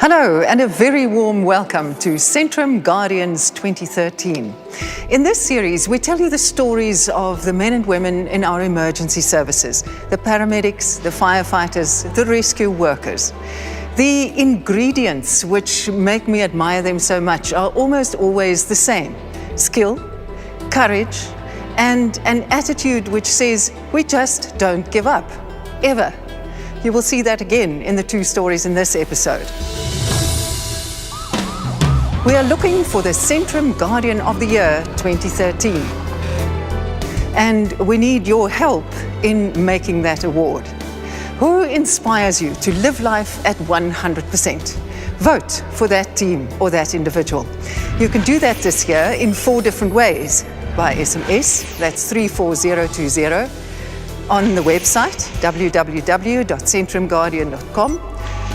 Hello and a very warm welcome to Centrum Guardians 2013. In this series, we tell you the stories of the men and women in our emergency services, the paramedics, the firefighters, the rescue workers. The ingredients which make me admire them so much are almost always the same: skill, courage, and an attitude which says we just don't give up, ever. You will see that again in the two stories in this episode. We are looking for the Centrum Guardian of the Year 2013. And we need your help in making that award. Who inspires you to live life at 100%? Vote for that team or that individual. You can do that this year in 4 different ways: by SMS, that's 34020, on the website www.centrumguardian.com,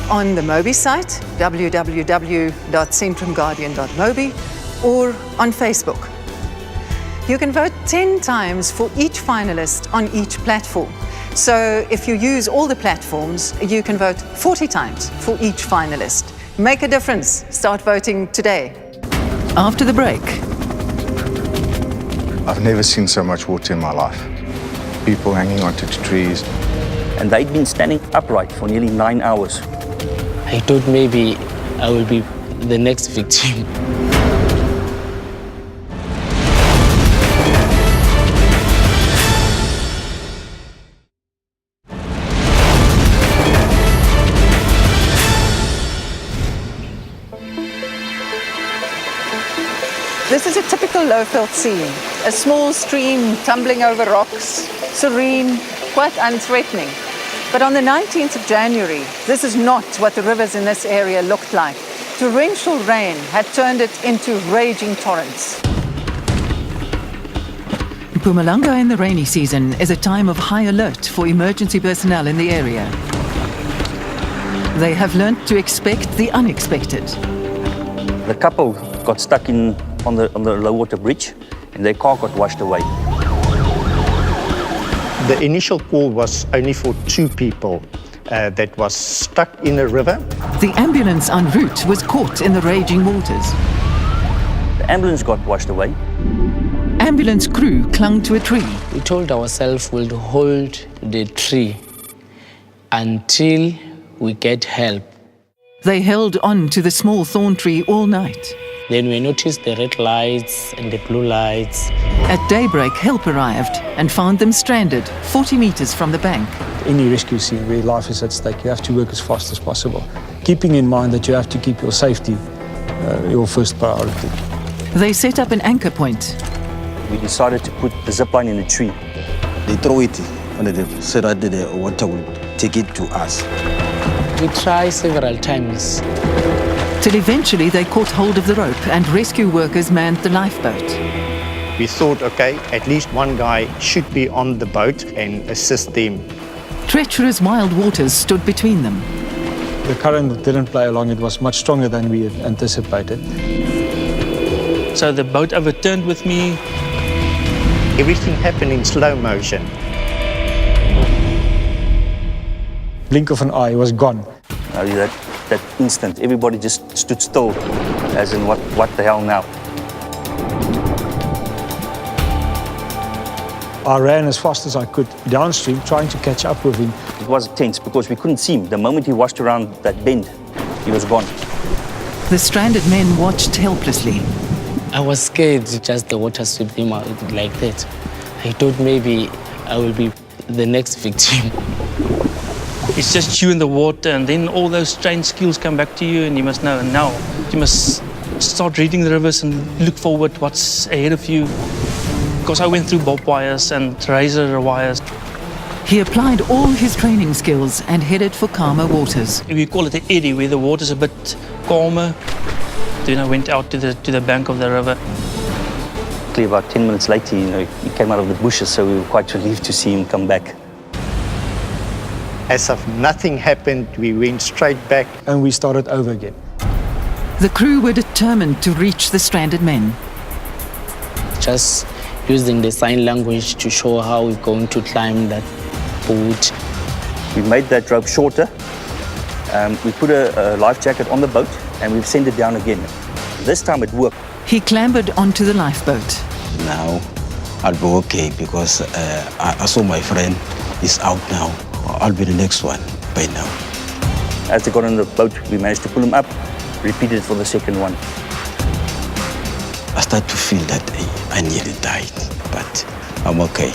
on the Mobi site, www.centrumguardian.mobi, or on Facebook. You can vote 10 times for each finalist on each platform. So if you use all the platforms, you can vote 40 times for each finalist. Make a difference. Start voting today. After the break. I've never seen so much water in my life. People hanging onto trees. And they'd been standing upright for nearly 9 hours. I thought maybe I will be the next victim. This is a typical low-felt scene. A small stream tumbling over rocks, serene, quite unthreatening. But on the 19th of January, this is not what the rivers in this area looked like. Torrential rain had turned it into raging torrents. Mpumalanga in the rainy season is a time of high alert for emergency personnel in the area. They have learnt to expect the unexpected. The couple got stuck on the low water bridge and their car got washed away. The initial call was only for 2 people that was stuck in a river. The ambulance en route was caught in the raging waters. The ambulance got washed away. Ambulance crew clung to a tree. We told ourselves we'll hold the tree until we get help. They held on to the small thorn tree all night. Then we noticed the red lights and the blue lights. At daybreak, help arrived and found them stranded 40 meters from the bank. Any rescue scene where life is at stake, you have to work as fast as possible, keeping in mind that you have to keep your safety your first priority. They set up an anchor point. We decided to put the zip line in a tree. They throw it and they said that the water will take it to us. We tried several times. Till eventually they caught hold of the rope and rescue workers manned the lifeboat. We thought, okay, at least one guy should be on the boat and assist them. Treacherous wild waters stood between them. The current didn't play along, it was much stronger than we had anticipated. So the boat overturned with me. Everything happened in slow motion. Blink of an eye, was gone. That instant, everybody just stood still, as in what the hell now? I ran as fast as I could downstream, trying to catch up with him. It was tense because we couldn't see him. The moment he washed around that bend, he was gone. The stranded men watched helplessly. I was scared just the water swept him out like that. I thought maybe I will be the next victim. It's just you in the water, and then all those trained skills come back to you, and you must know. And now you must start reading the rivers and look forward what's ahead of you. Because I went through bob wires and razor wires. He applied all his training skills and headed for calmer waters. We call it an eddy, where the water's a bit calmer. Then I went out to the bank of the river. About 10 minutes later, he came out of the bushes, so we were quite relieved to see him come back. As if nothing happened, we went straight back. And we started over again. The crew were determined to reach the stranded men. Just using the sign language to show how we're going to climb that boat. We made that rope shorter We put a life jacket on the boat and we've sent it down again. This time it worked. He clambered onto the lifeboat. Now I'll be okay because I saw my friend is out now. I'll be the next one by now. As they got on the boat, we managed to pull him up, repeated it for the second one. I start to feel that I nearly died, but I'm okay.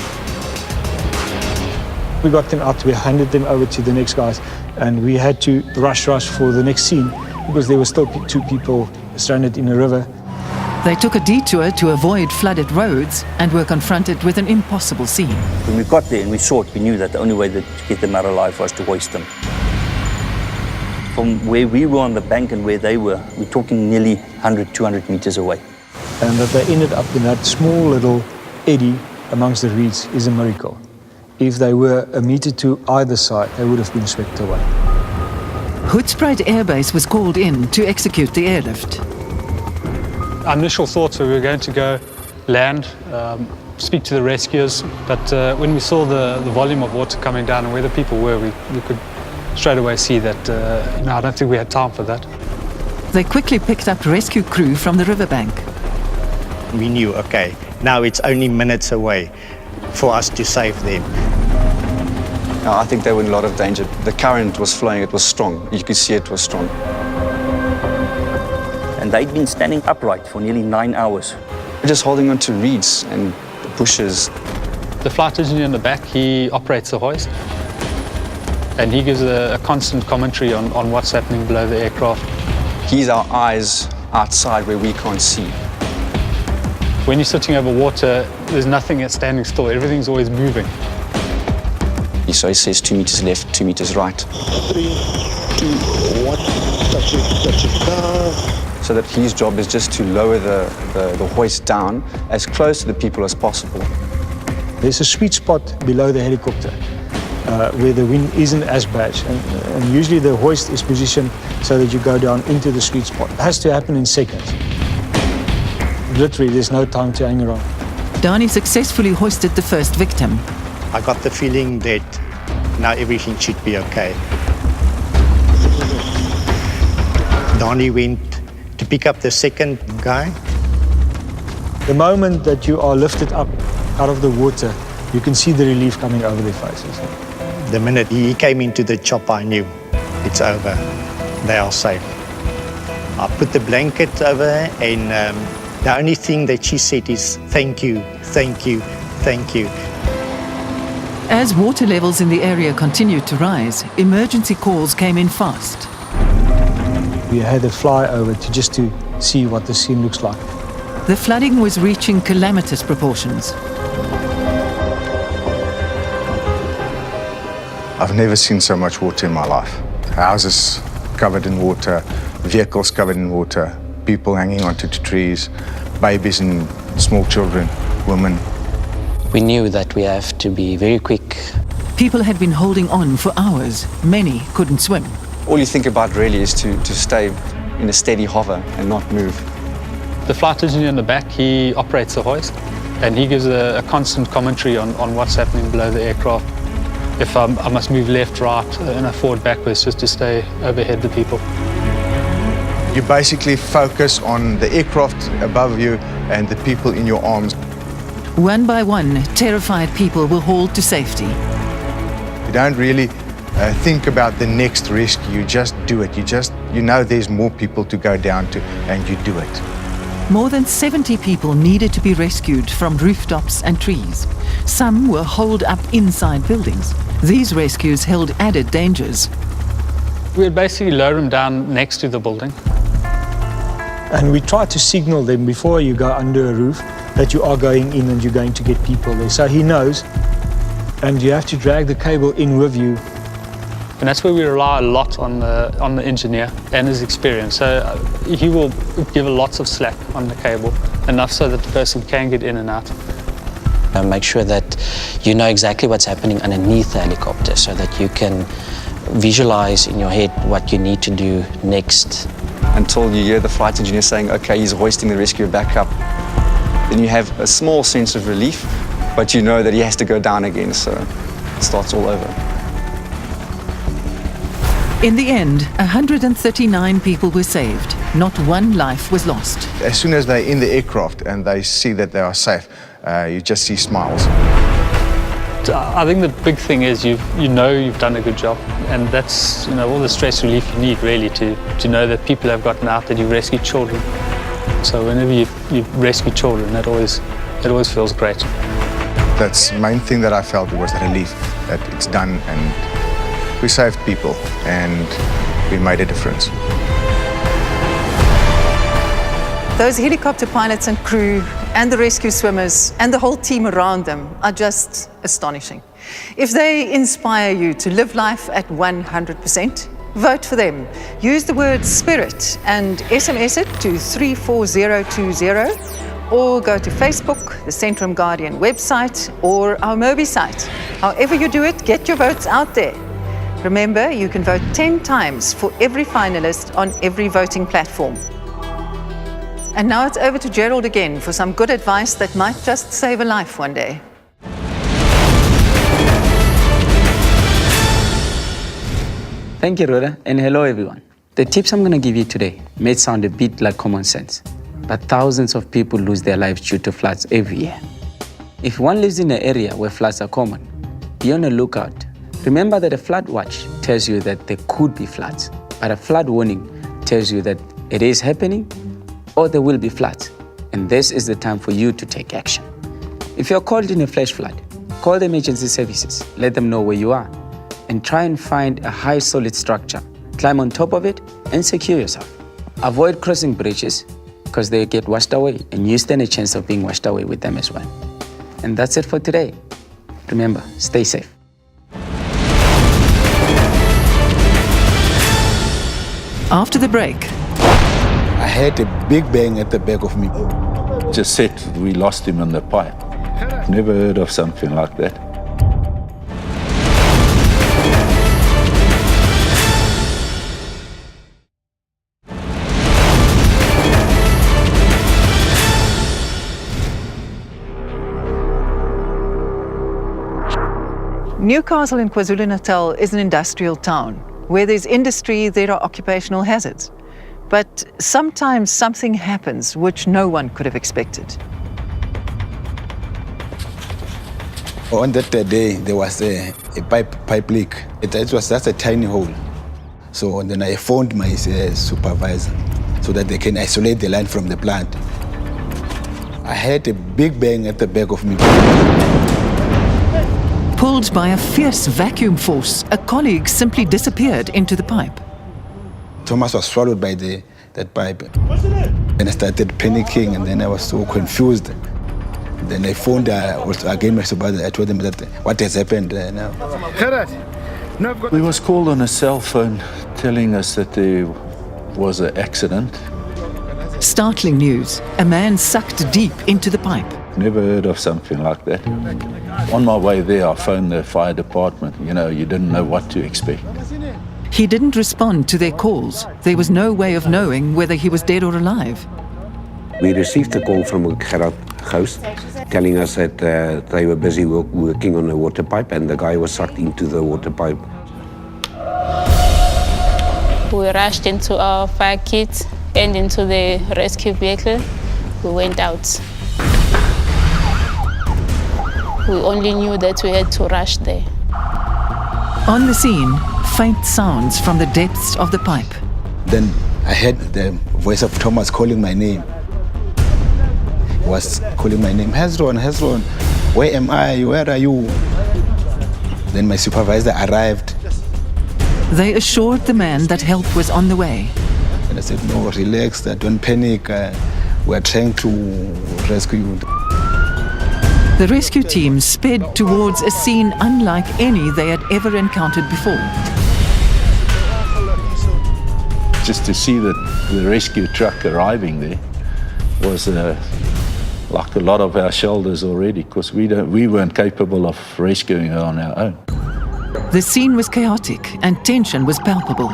We got them out, we handed them over to the next guys, and we had to rush for the next scene because there were still two people stranded in a river. They took a detour to avoid flooded roads and were confronted with an impossible scene. When we got there and we saw it, we knew that the only way to get them out alive was to hoist them. From where we were on the bank and where they were, we're talking nearly 100, 200 meters away. And that they ended up in that small little eddy amongst the reeds is a miracle. If they were a meter to either side, they would have been swept away. Hoedspruit Air Base was called in to execute the airlift. Our initial thoughts were we were going to go land, speak to the rescuers, but when we saw the volume of water coming down and where the people were, we could straight away see that I don't think we had time for that. They quickly picked up rescue crew from the riverbank. We knew, okay, now it's only minutes away for us to save them. I think they were in a lot of danger. The current was flowing, it was strong. You could see it was strong. And they'd been standing upright for nearly 9 hours. Just holding on to reeds and bushes. The flight engineer in the back, he operates the hoist, and he gives a constant commentary on what's happening below the aircraft. He's our eyes outside where we can't see. When you're sitting over water, there's nothing that's standing still. Everything's always moving. So he says 2 meters left, 2 meters right. 3, 2, 1, touch it down. So that his job is just to lower the hoist down as close to the people as possible. There's a sweet spot below the helicopter where the wind isn't as bad. And usually the hoist is positioned so that you go down into the sweet spot. It has to happen in seconds. Literally, there's no time to hang around. Dani successfully hoisted the first victim. I got the feeling that now everything should be okay. Donnie went to pick up the second guy. The moment that you are lifted up out of the water, you can see the relief coming over their faces. The minute he came into the chopper, I knew it's over. They are safe. I put the blanket over and the only thing that she said is, thank you, thank you, thank you. As water levels in the area continued to rise, emergency calls came in fast. We had a flyover just to see what the scene looks like. The flooding was reaching calamitous proportions. I've never seen so much water in my life. Houses covered in water, vehicles covered in water, people hanging onto the trees, babies and small children, women. We knew that we have to be very quick. People had been holding on for hours. Many couldn't swim. All you think about really is to stay in a steady hover and not move. The flight engineer in the back, he operates the hoist, and he gives a constant commentary on what's happening below the aircraft. If I must move left, right, and forward, backwards, just to stay overhead the people. You basically focus on the aircraft above you and the people in your arms. One by one, terrified people were hauled to safety. You don't really think about the next rescue, you just do it. You know there's more people to go down to, and you do it. More than 70 people needed to be rescued from rooftops and trees. Some were holed up inside buildings. These rescues held added dangers. We would basically lower them down next to the building. And we try to signal them before you go under a roof that you are going in and you're going to get people there. So he knows, and you have to drag the cable in with you. And that's where we rely a lot on the engineer and his experience. So he will give lots of slack on the cable, enough so that the person can get in and out. Make sure that you know exactly what's happening underneath the helicopter so that you can visualize in your head what you need to do next. Until you hear the flight engineer saying, okay, he's hoisting the rescuer back up. Then you have a small sense of relief, but you know that he has to go down again, so it starts all over. In the end, 139 people were saved. Not one life was lost. As soon as they're in the aircraft and they see that they are safe, you just see smiles. I think the big thing is you know you've done a good job, and that's all the stress relief you need really to know that people have gotten out, that you've rescued children. So whenever you rescue children, it always feels great. That's the main thing that I felt was the relief that it's done, and we saved people and we made a difference. Those helicopter pilots and crew and the rescue swimmers and the whole team around them are just astonishing. If they inspire you to live life at 100%, vote for them. Use the word SPIRIT and SMS it to 34020, or go to Facebook, the Centrum Guardian website, or our Mobi site. However you do it, get your votes out there. Remember, you can vote 10 times for every finalist on every voting platform. And now it's over to Gerald again for some good advice that might just save a life one day. Thank you, Rhoda, and hello, everyone. The tips I'm going to give you today may sound a bit like common sense, but thousands of people lose their lives due to floods every year. If one lives in an area where floods are common, be on the lookout. Remember that a flood watch tells you that there could be floods, but a flood warning tells you that it is happening or there will be floods, and this is the time for you to take action. If you're caught in a flash flood, call the emergency services, let them know where you are, and try and find a high solid structure. Climb on top of it and secure yourself. Avoid crossing bridges because they get washed away, and you stand a chance of being washed away with them as well. And that's it for today. Remember, stay safe. After the break, I heard a big bang at the back of me. Just said we lost him on the pipe. Never heard of something like that. Newcastle in KwaZulu-Natal is an industrial town. Where there's industry, there are occupational hazards. But sometimes something happens which no one could have expected. On that day, there was a pipe leak. It was just a tiny hole. So then I phoned my supervisor so that they can isolate the line from the plant. I heard a big bang at the back of me. Pulled by a fierce vacuum force, a colleague simply disappeared into the pipe. Thomas was swallowed by that pipe. And I started panicking, and then I was so confused. Then I phoned again my supervisor. I told them that what has happened now. We was called on a cell phone telling us that there was an accident. Startling news. A man sucked deep into the pipe. Never heard of something like that. On my way there, I phoned the fire department. You didn't know what to expect. He didn't respond to their calls. There was no way of knowing whether he was dead or alive. We received a call from a Gerard house telling us that they were busy working on a water pipe and the guy was sucked into the water pipe. We rushed into our fire kit and into the rescue vehicle. We went out. We only knew that we had to rush there. On the scene, faint sounds from the depths of the pipe. Then I heard the voice of Thomas calling my name. He was calling my name, Hezron, Hezron, where am I, where are you? Then my supervisor arrived. They assured the man that help was on the way. And I said, no, relax, don't panic, we're trying to rescue you. The rescue team sped towards a scene unlike any they had ever encountered before. Just to see the rescue truck arriving there was like a lot of our shoulders already, because we weren't capable of rescuing her on our own. The scene was chaotic and tension was palpable.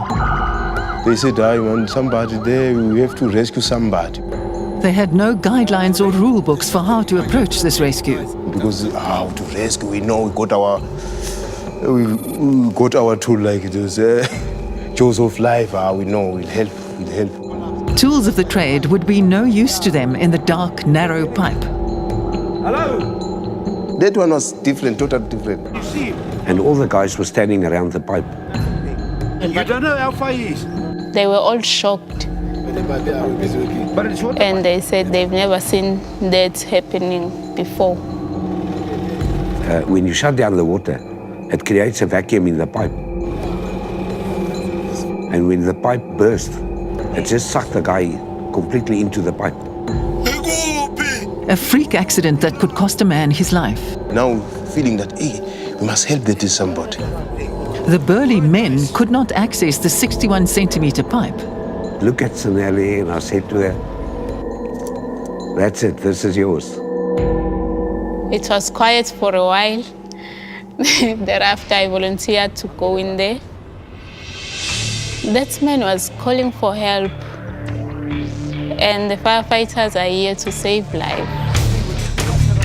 They said, I want somebody there, we have to rescue somebody. They had no guidelines or rule books for how to approach this rescue. Because how to rescue, we know we got our tool like this. jaws of life, we know will help. Tools of the trade would be no use to them in the dark, narrow pipe. Hello? That one was different, totally different. You see? And all the guys were standing around the pipe. You don't know how far he is. They were all shocked. And they said they've never seen that happening before. When you shut down the water, it creates a vacuum in the pipe. And when the pipe bursts, it just sucked the guy completely into the pipe. A freak accident that could cost a man his life. Now feeling that, hey, we must help that is somebody. The burly men could not access the 61-centimeter pipe. Look at Sanelli, and I said to her, that's it, this is yours. It was quiet for a while. Thereafter, I volunteered to go in there. That man was calling for help. And the firefighters are here to save lives.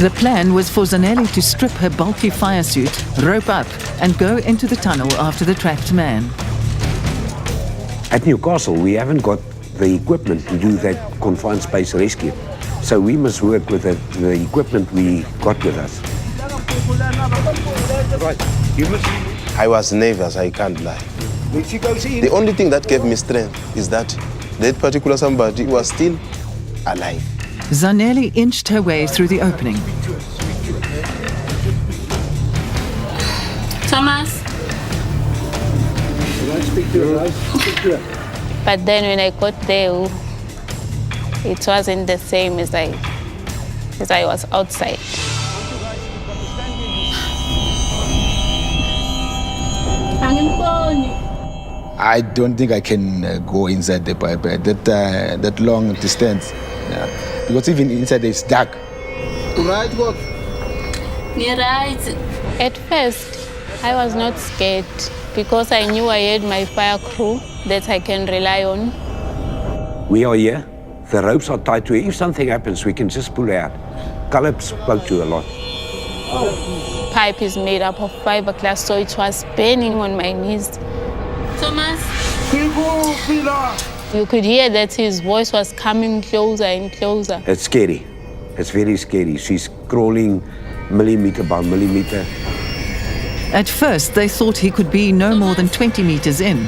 The plan was for Zanelli to strip her bulky fire suit, rope up, and go into the tunnel after the trapped man. At Newcastle, we haven't got the equipment to do that confined space rescue. So we must work with the equipment we got with us. I was nervous, I can't lie. The only thing that gave me strength is that particular somebody was still alive. Zanelli inched her way through the opening. Thomas? But then when I got there, it wasn't the same as I was outside. I don't think I can go inside the pipe that long distance. Yeah. Because even inside it's dark. Right, what? Right. At first, I was not scared because I knew I had my fire crew that I can rely on. We are here. The ropes are tied to it. If something happens, we can just pull out. Caleb spoke to a lot. Pipe is made up of fiberglass, so it was burning on my knees. Thomas? You could hear that his voice was coming closer and closer. It's scary. It's very scary. She's crawling millimeter by millimeter. At first, they thought he could be no more than 20 meters in.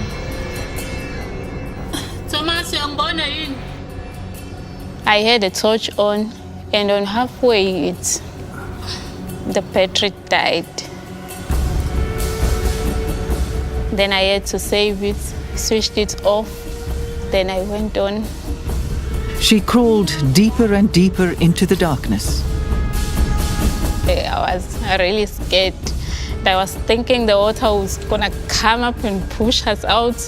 Thomas, I had a torch on, and on halfway the battery died. Then I had to save it, switched it off, then I went on. She crawled deeper and deeper into the darkness. I was really scared. I was thinking the water was gonna come up and push us out.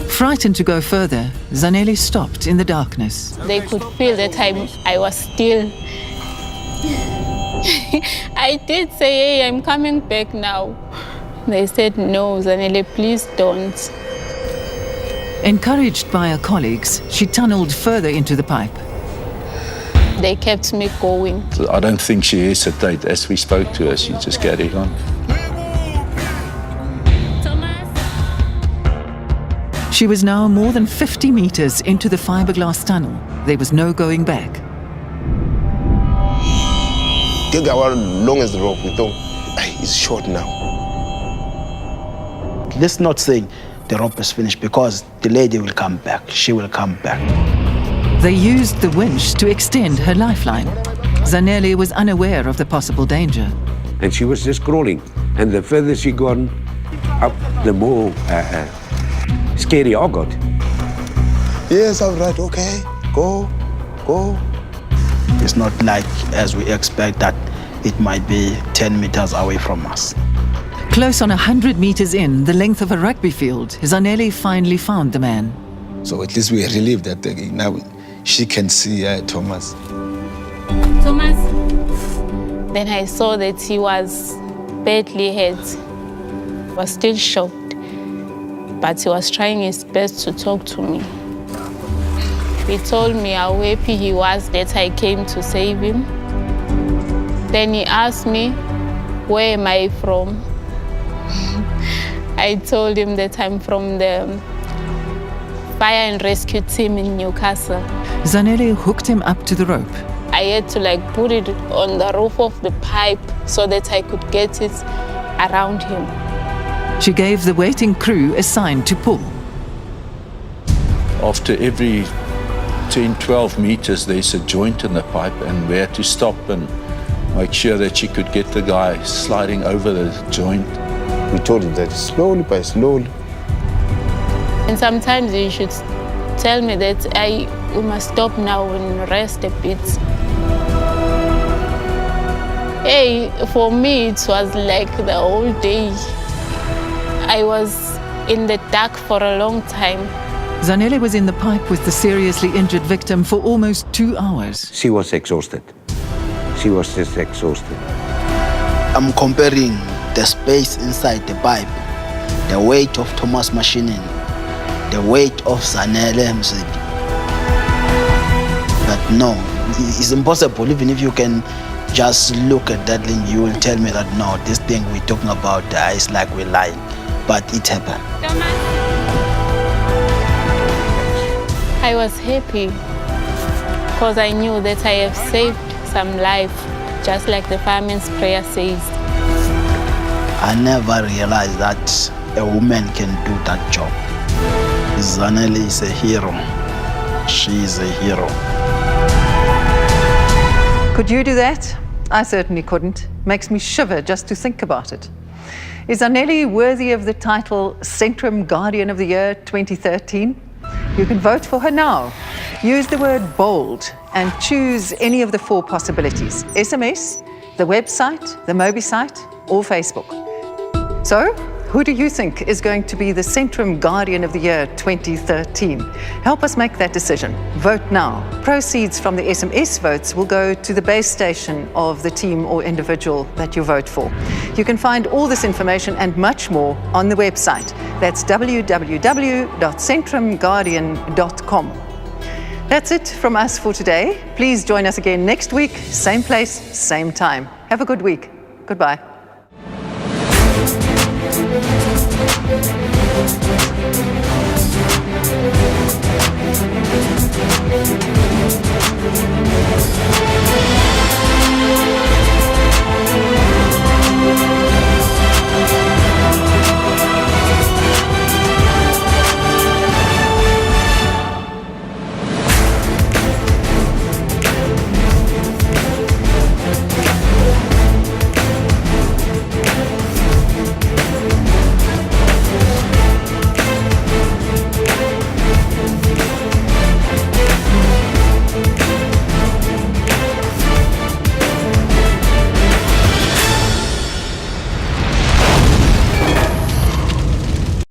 Frightened to go further, Zanelli stopped in the darkness. They could feel that I was still. I did say, hey, I'm coming back now. They said, no, Zanelli, please don't. Encouraged by her colleagues, she tunneled further into the pipe. They kept me going. I don't think she hesitated. As we spoke to her, she just carried on. She was now more than 50 meters into the fiberglass tunnel. There was no going back. Take our longest rope, we thought, it's short now. Let's not say the rope is finished because the lady will come back. She will come back. They used the winch to extend her lifeline. Zanelli was unaware of the possible danger. And she was just crawling. And the further she gone up, the more scary I got. Yes, I'm right, okay. Go. It's not like as we expect that it might be 10 meters away from us. Close on 100 meters in, the length of a rugby field, Zanelli finally found the man. So at least we are relieved that now she can see Thomas. Thomas? Then I saw that he was badly hurt. He was still shocked, but he was trying his best to talk to me. He told me how happy he was that I came to save him. Then he asked me, where am I from? I told him that I'm from the fire and rescue team in Newcastle. Zanele hooked him up to the rope. I had to put it on the roof of the pipe so that I could get it around him. She gave the waiting crew a sign to pull. After every 10, 12 meters, there's a joint in the pipe, and we had to stop and make sure that she could get the guy sliding over the joint. We told him that slowly by slowly. And sometimes you should tell me that we must stop now and rest a bit. Hey, for me, it was like the whole day. I was in the dark for a long time. Zanele was in the pipe with the seriously injured victim for almost 2 hours. She was exhausted. She was just exhausted. I'm comparing the space inside the pipe, the weight of Thomas Machining, the weight of Zanele Mzidi. But no, it's impossible. Even if you can just look at that thing, you will tell me that no, this thing we're talking about is like we're lying. But it happened. I was happy because I knew that I have saved some life, just like the fireman's prayer says. I never realized that a woman can do that job. Zanele is a hero. She is a hero. Could you do that? I certainly couldn't. Makes me shiver just to think about it. Is Zanele worthy of the title Centrum Guardian of the Year 2013? You can vote for her now. Use the word bold and choose any of the 4 possibilities: SMS, the website, the Mobi site, or Facebook. So, who do you think is going to be the Centrum Guardian of the Year 2013? Help us make that decision. Vote now. Proceeds from the SMS votes will go to the base station of the team or individual that you vote for. You can find all this information and much more on the website. That's www.centrumguardian.com. That's it from us for today. Please join us again next week, same place, same time. Have a good week. Goodbye. Thank you.